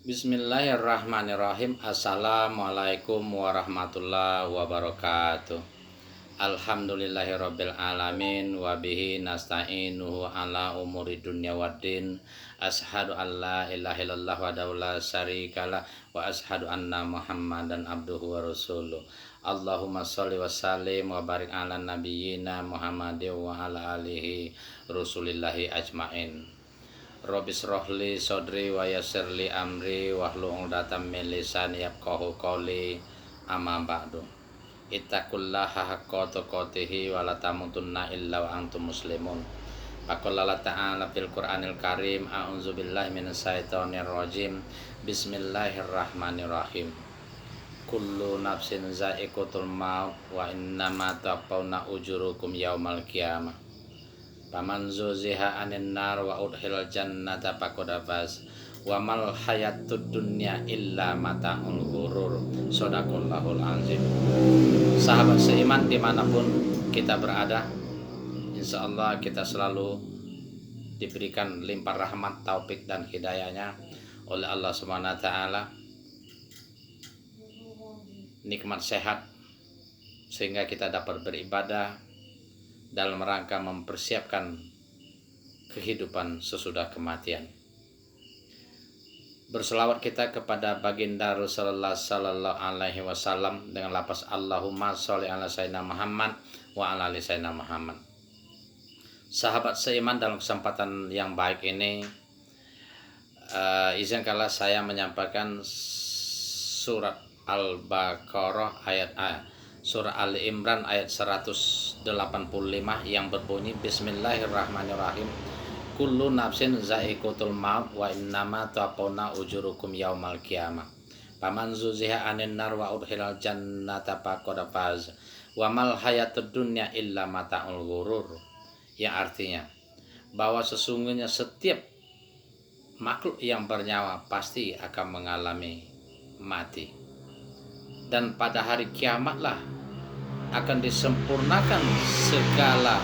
Bismillahirrahmanirrahim. Assalamualaikum warahmatullahi wabarakatuh. Alhamdulillahirabbil alamin wa bihi nasta'inuhu ala umuri dunya waddin. Ashhadu an la ilaha illallah wa la syarikalah wa ashhadu anna Muhammadan abduhu wa rasuluh. Allahumma sholli wa sallim wa barik ala nabiyyina Muhammadin wa ala alihi rasulillahi ajmain. Robis rohli sodri wa yassirli amri wahlu 'uqdatam min lisani yafqahu qawli. Amma ba'du. Ittaqullaha haqqa tuqatih wa la tamutunna illa wa antum muslimun. Faqala ta'ala fil Qur'anil Karim, a'udzubillahi minasyaitonir rajim. Bismillahirrahmanirrahim. Kullu nafsin za'iqatul maut wa innama tuwaffawna ujurukum yaumal qiyamah. Faman zuziha 'anil nar wa udkhilal jannata faqad faz wa mal hayatud dunya illa mata'ul ghurur. Shadaqallahul azim. Sahabat seiman dimanapun kita berada, insya Allah kita selalu diberikan limpah rahmat, taufik dan hidayahnya oleh Allah Subhanahu wa taala, nikmat sehat sehingga kita dapat beribadah dalam rangka mempersiapkan kehidupan sesudah kematian. Berselawat kita kepada baginda Rasulullah sallallahu alaihi wasallam dengan lafaz Allahumma sholli ala sayyidina Muhammad wa ala ali sayyidina Muhammad. Sahabat seiman, dalam kesempatan yang baik ini izinkanlah saya menyampaikan surat Al-Baqarah surah Ali Imran ayat 185 yang berbunyi Bismillahirrahmanirrahim. Kullu nafsin za'iqatul maut wa innama tuwaffawna ujurukum yaumal qiyamah. Faman zuziha 'anil nar wa udkhilal jannata faqad faz wa mal hayatud dunya illa mata'ul ghurur. Yang artinya bahwa sesungguhnya setiap makhluk yang bernyawa pasti akan mengalami mati, dan pada hari kiamatlah akan disempurnakan segala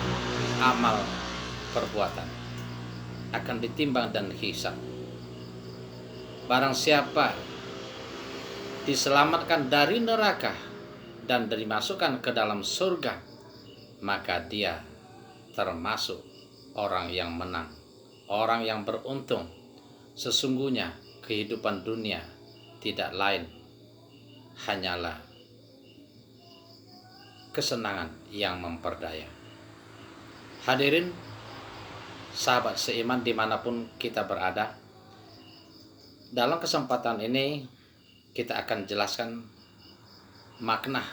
amal perbuatan, akan ditimbang dan hisab. Barang siapa diselamatkan dari neraka dan dimasukkan ke dalam surga, maka dia termasuk orang yang menang, orang yang beruntung. Sesungguhnya kehidupan dunia tidak lain hanyalah kesenangan yang memperdaya. Hadirin sahabat seiman dimanapun kita berada, dalam kesempatan ini kita akan jelaskan makna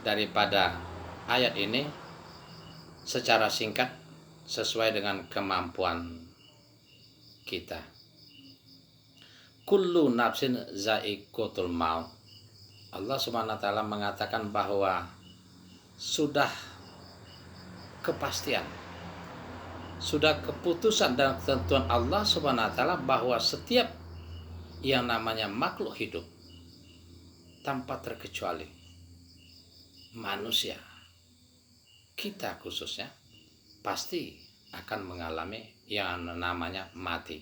daripada ayat ini secara singkat sesuai dengan kemampuan kita. Kullu nafsin za'iqatul maut. Allah Subhanahu wa taala mengatakan bahwa sudah kepastian, sudah keputusan dan ketentuan Allah Subhanahu wa taala bahwa setiap yang namanya makhluk hidup tanpa terkecuali manusia, kita khususnya, pasti akan mengalami yang namanya mati.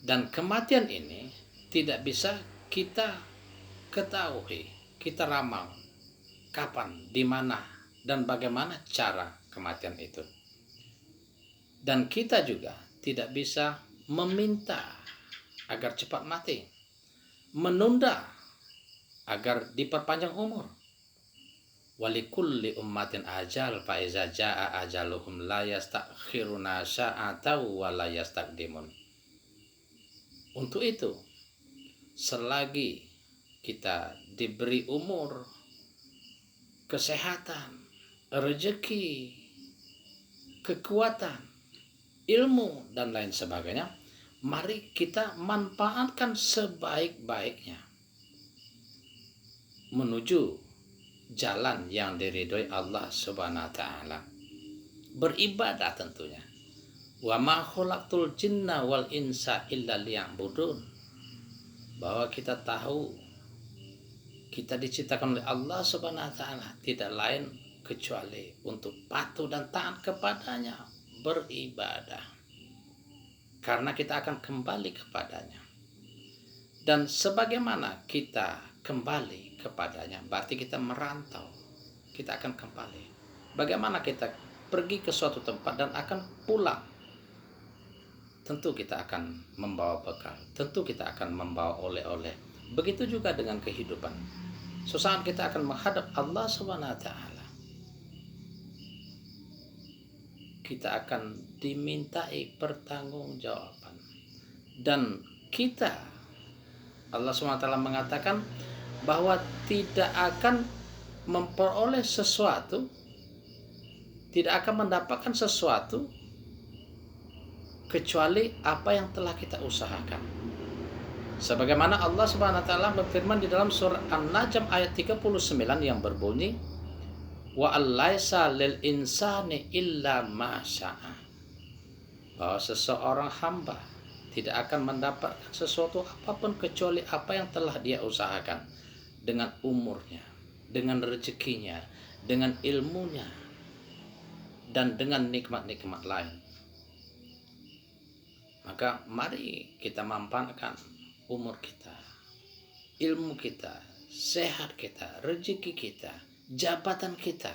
Dan kematian ini tidak bisa kita ketahui, kita ramal kapan, di mana, dan bagaimana cara kematian itu. Dan kita juga tidak bisa meminta agar cepat mati, menunda agar diperpanjang umur. Walikulli ummatin ajal fa iza jaa ajaluhum la yastakhiruna sa'atan wa la yastaqdimun. Untuk itu, selagi kita diberi umur, kesehatan, rezeki, kekuatan, ilmu, dan lain sebagainya, mari kita manfaatkan sebaik-baiknya menuju jalan yang diridhoi Allah Subhanahu wa taala. Beribadah tentunya. Wa ma khalaqtul jinna wal insa illa liya'budun. Bahwa kita tahu kita diciptakan oleh Allah Subhanahu wa taala tidak lain kecuali untuk patuh dan taat kepadanya, beribadah. Karena kita akan kembali kepadanya. Dan sebagaimana kita kembali kepadanya, berarti kita merantau, kita akan kembali. Bagaimana kita pergi ke suatu tempat dan akan pulang, tentu kita akan membawa bekal, tentu kita akan membawa oleh-oleh. Begitu juga dengan kehidupan. Sesaat kita akan menghadap Allah Subhanahu wa taala. Kita akan dimintai pertanggungjawaban. Dan kita, Allah SWT mengatakan bahwa tidak akan memperoleh sesuatu, tidak akan mendapatkan sesuatu kecuali apa yang telah kita usahakan. Sebagaimana Allah SWT berfirman di dalam surah An-Najm ayat 39 yang berbunyi, wa allaisa lil insani illa ma syaa, bahwa seseorang hamba tidak akan mendapatkan sesuatu apapun kecuali apa yang telah dia usahakan, dengan umurnya, dengan rezekinya, dengan ilmunya, dan dengan nikmat-nikmat lain. Maka mari kita manfaatkan umur kita, ilmu kita, sehat kita, rezeki kita, jabatan kita,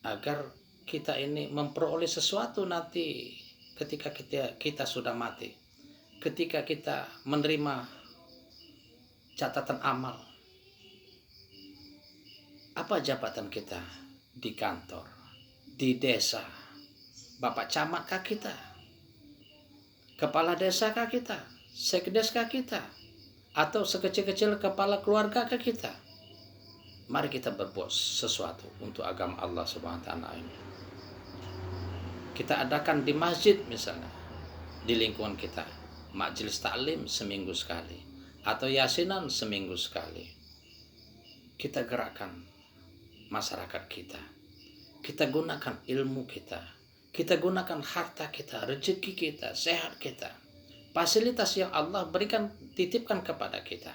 agar kita ini memperoleh sesuatu nanti ketika kita sudah mati, ketika kita menerima catatan amal. Apa jabatan kita di kantor, di desa? Bapak camat kah kita? Kepala desa kah kita? Sekdes kah kita? Atau sekecil-kecil kepala keluarga kah kita? Mari kita berbuat sesuatu untuk agama Allah Subhanahu wa taala ini. Kita adakan di masjid misalnya, di lingkungan kita, majelis taklim seminggu sekali, atau yasinan seminggu sekali. Kita gerakkan masyarakat kita. Kita gunakan ilmu kita. Kita gunakan harta kita, rezeki kita, sehat kita, fasilitas yang Allah berikan, titipkan kepada kita.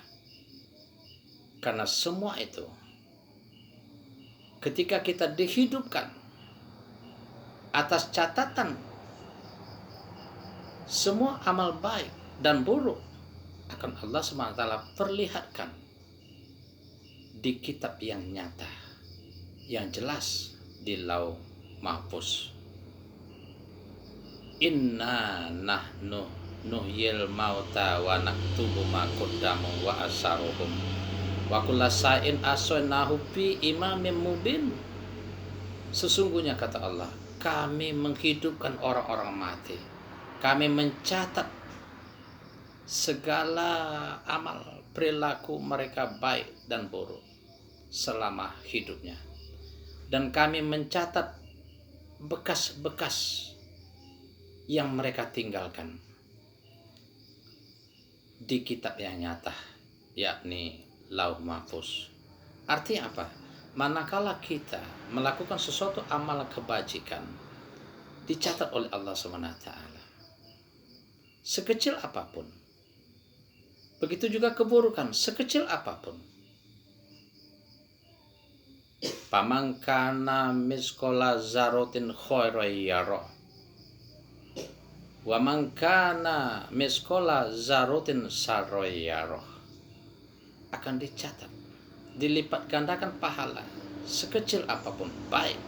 Karena semua itu, ketika kita dihidupkan atas catatan semua amal baik dan buruk, akan Allah SWT perlihatkan di kitab yang nyata, yang jelas di Lauh Mahfuz. Inna nahnu nuhyil mauta wa naktubu ma qaddamu wa asaruhum wa kullasain asnahu fi imamin mubin. Sesungguhnya kata Allah, kami menghidupkan orang-orang mati. Kami mencatat segala amal perilaku mereka baik dan buruk selama hidupnya. Dan kami mencatat bekas-bekas yang mereka tinggalkan di kitab yang nyata, yakni Lauh Mahfuz. Artinya apa? Manakala kita melakukan sesuatu amal kebajikan, dicatat oleh Allah SWT, sekecil apapun. Begitu juga keburukan, sekecil apapun. Pamangkana miskola zarotin khairan yara, wa mangkana miskola zarotin sarran yara. Akan dicatat, dilipat gandakan pahala sekecil apapun, baik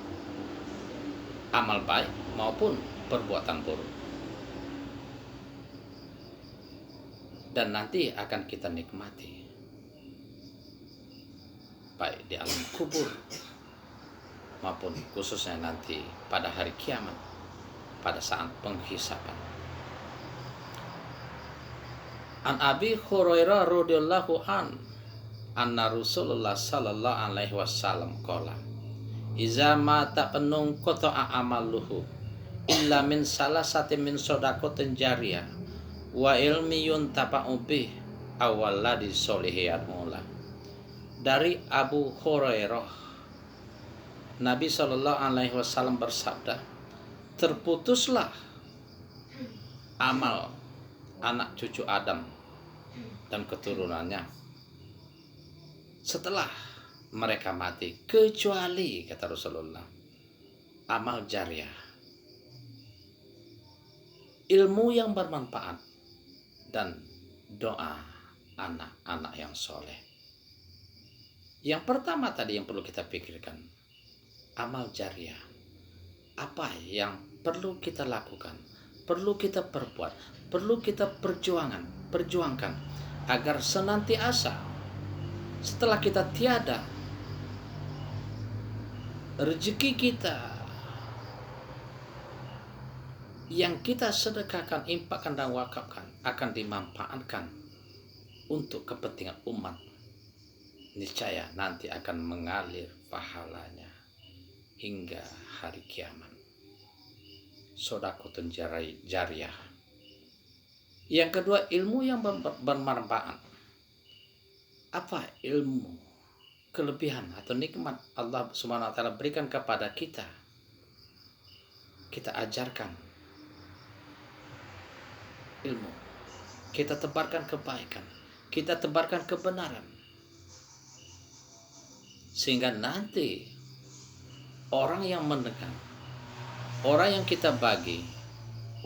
amal baik maupun perbuatan buruk. Dan nanti akan kita nikmati, baik di alam kubur maupun khususnya nanti pada hari kiamat, pada saat penghisaban. An Abi Hurairah radhiyallahu anna Rasulullah sallallahu alaihi wasallam qala, iza mata penung qata'a amaluhu illa min salasati min shadaqatin jariyah wa ilmi yuntafa'u bih awaladi solihiyat mula. Dari Abu Hurairah, Nabi sallallahu alaihi wasallam bersabda, terputuslah amal anak cucu Adam dan keturunannya setelah mereka mati, kecuali, kata Rasulullah, amal jariah, ilmu yang bermanfaat dan doa anak-anak yang soleh. Yang pertama tadi yang perlu kita pikirkan, amal jariah. Apa yang perlu kita lakukan, perlu kita perbuat, perlu kita perjuangkan agar senantiasa setelah kita tiada, rezeki kita yang kita sedekahkan, infakkan dan wakafkan akan dimanfaatkan untuk kepentingan umat. Niscaya nanti akan mengalir pahalanya hingga hari kiamat. Shadaqatun jariyah. Yang kedua, ilmu yang bermanfaat. Apa ilmu, kelebihan atau nikmat Allah Subhanahu wa taala berikan kepada kita? Kita ajarkan ilmu. Kita tebarkan kebaikan. Kita tebarkan kebenaran. Sehingga nanti orang yang mendengar, orang yang kita bagi,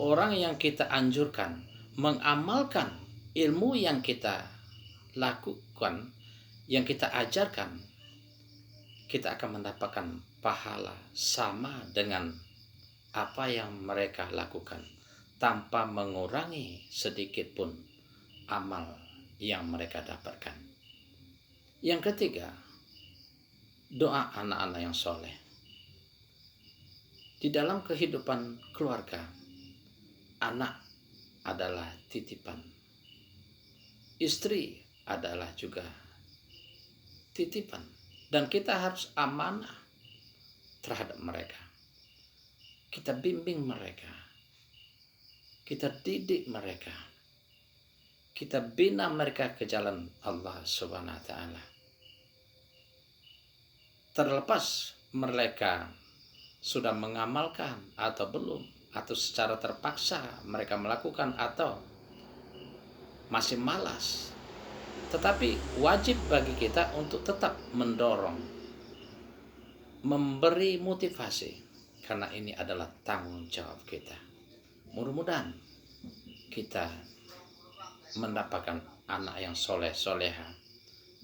orang yang kita anjurkan mengamalkan ilmu yang kita lakukan, yang kita ajarkan, kita akan mendapatkan pahala sama dengan apa yang mereka lakukan, tanpa mengurangi sedikit pun amal yang mereka dapatkan. Yang ketiga, doa anak-anak yang soleh. Di dalam kehidupan keluarga, anak adalah titipan. Istri adalah juga titipan. Dan kita harus amanah terhadap mereka. Kita bimbing mereka. Kita didik mereka. Kita bina mereka ke jalan Allah Subhanahu wa taala. Terlepas mereka sudah mengamalkan atau belum, atau secara terpaksa mereka melakukan atau masih malas, tetapi wajib bagi kita untuk tetap mendorong, memberi motivasi, karena ini adalah tanggung jawab kita. Mudah-mudahan kita mendapatkan anak yang soleh soleha,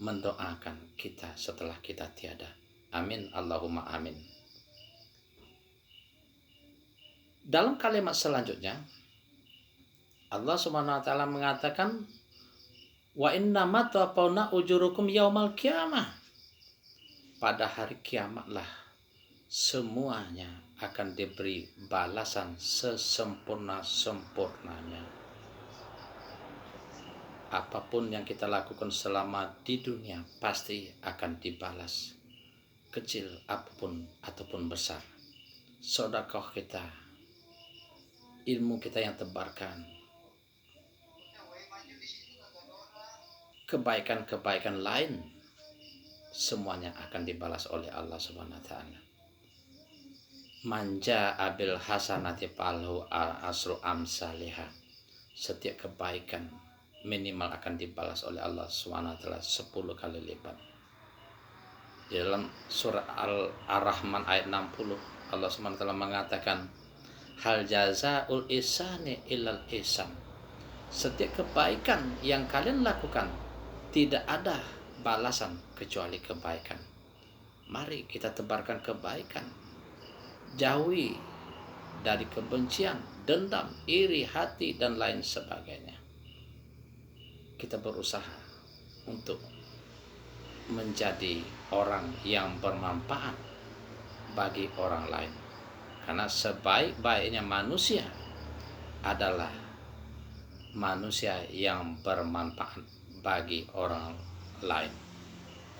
mendoakan kita setelah kita tiada. Amin, Allahumma amin. Dalam kalimat selanjutnya, Allah Subhanahu wa taala mengatakan, wa innama tuwaffawna ujurukum yaumal qiyamah. Pada hari kiamatlah semuanya akan diberi balasan sesempurna-sempurnanya. Apapun yang kita lakukan selama di dunia pasti akan dibalas, kecil apapun ataupun besar. Sedekah kita, ilmu kita yang tebarkan, kebaikan-kebaikan lain, semuanya akan dibalas oleh Allah Subhanahu wa taala. Manja abil hasanati falahu asru amsalihha. Setiap kebaikan minimal akan dibalas oleh Allah Subhanahu wa taala 10 kali lipat. Di dalam surah Ar-Rahman ayat 60, Allah Subhanahu wa taala mengatakan, hal jazaul ihsani illal ihsan. Setiap kebaikan yang kalian lakukan tidak ada balasan kecuali kebaikan. Mari kita tebarkan kebaikan. Jauhi dari kebencian, dendam, iri hati dan lain sebagainya. Kita berusaha untuk menjadi orang yang bermanfaat bagi orang lain. Karena sebaik-baiknya manusia adalah manusia yang bermanfaat bagi orang lain.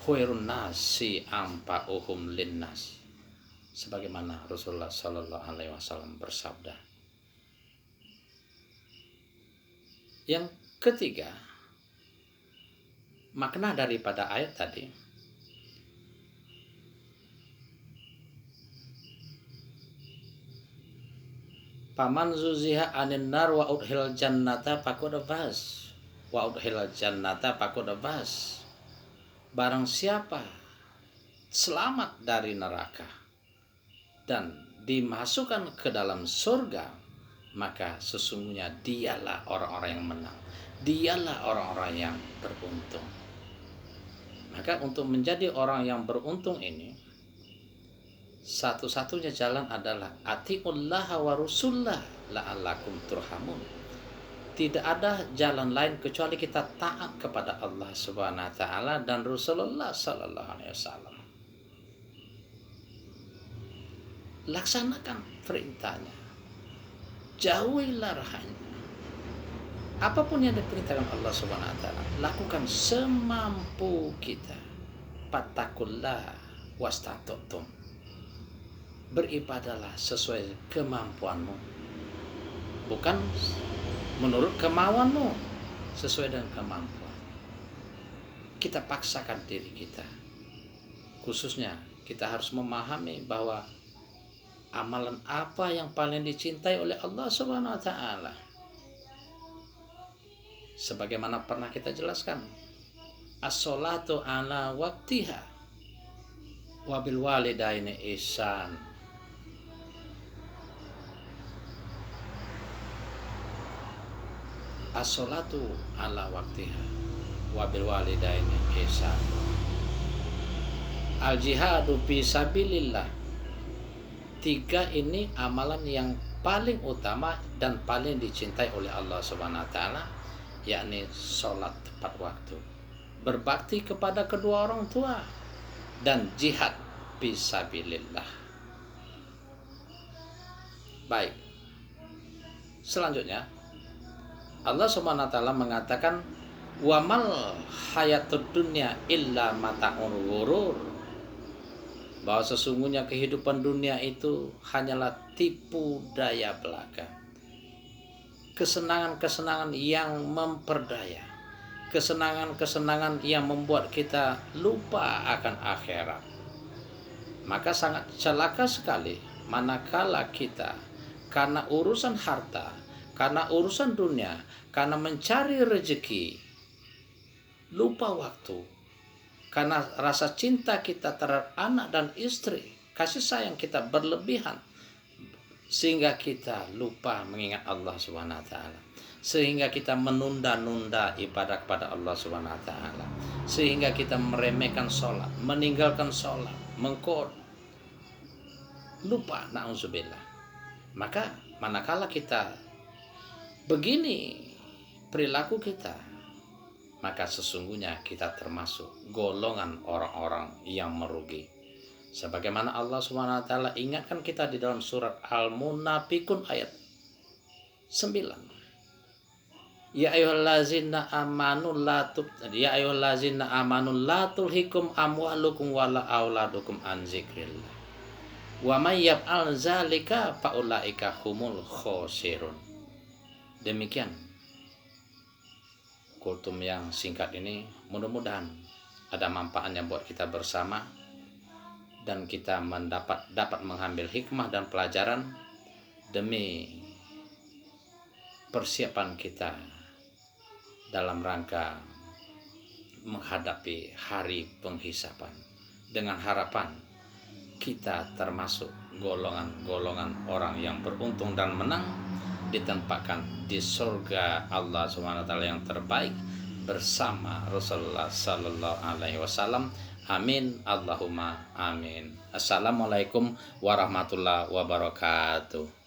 Khairun nasi anfa'uhum linnas. Sebagaimana Rasulullah Shallallahu Alaihi Wasallam bersabda. Yang ketiga, makna daripada ayat tadi, paman zuziha anin nar wa udhil jannata faqad faz. Wa udhil jannata faqad faz. Barang siapa selamat dari neraka dan dimasukkan ke dalam surga, maka sesungguhnya dialah orang-orang yang menang, dialah orang-orang yang beruntung. Maka untuk menjadi orang yang beruntung ini, satu-satunya jalan adalah atiullaha wa rasullah la'allakum turhamun. Tidak ada jalan lain kecuali kita taat kepada Allah Subhanahu wa taala dan Rasulullah sallallahu alaihi wasallam. Laksanakan perintahnya, jauhi larangannya. Apapun yang diperintahkan Allah Subhanahu wa taala, lakukan semampu kita. Fattakullah wastata'tum. Beribadalah sesuai kemampuanmu, bukan menurut kemauanmu, sesuai dengan kemampuan. Kita paksakan diri kita. Khususnya kita harus memahami bahwa amalan apa yang paling dicintai oleh Allah Subhanahu wa taala. Sebagaimana pernah kita jelaskan, as-sholatu ala waktiha wa bil walidaini ihsan. As-sholatu ala waktiha wa bil walidaini ihsan. Al-jihadu fi sabilillah. 3 ini amalan yang paling utama dan paling dicintai oleh Allah Subhanahu wa taala, yakni sholat tepat waktu, berbakti kepada kedua orang tua, dan jihad fisabilillah. Baik. Selanjutnya Allah Subhanahu wa taala mengatakan, wa mal hayatud dunya illa mata'ul ghurur. Bahwa sesungguhnya kehidupan dunia itu hanyalah tipu daya belaka. Kesenangan-kesenangan yang memperdaya, kesenangan-kesenangan yang membuat kita lupa akan akhirat. Maka sangat celaka sekali manakala kita karena urusan harta, karena urusan dunia, karena mencari rezeki, lupa waktu. Karena rasa cinta kita terhadap anak dan istri, kasih sayang kita berlebihan, sehingga kita lupa mengingat Allah Subhanahu wa taala. Sehingga kita menunda-nunda ibadah kepada Allah Subhanahu wa taala. Sehingga kita meremehkan sholat, meninggalkan sholat, mengkod, lupa, na'udzubillah. Maka manakala kita begini perilaku kita, maka sesungguhnya kita termasuk golongan orang-orang yang merugi. Sebagaimana Allah Subhanahu wa taala ingatkan kita di dalam surat Al-Munafiqun ayat 9. Ya ayyuhallazina amanu la tulhikum amwalukum wala auladukum an dzikrillah. Wa may yaf'al dzalika faulaika humul khosirun. Demikian kultum yang singkat ini, mudah-mudahan ada manfaatnya buat kita bersama dan kita dapat mengambil hikmah dan pelajaran demi persiapan kita dalam rangka menghadapi hari penghisapan, dengan harapan kita termasuk golongan-golongan orang yang beruntung dan menang, ditempatkan di surga Allah Subhanahu wa taala yang terbaik bersama Rasulullah sallallahu alaihi wasallam. Amin Allahumma amin. Assalamualaikum warahmatullahi wabarakatuh.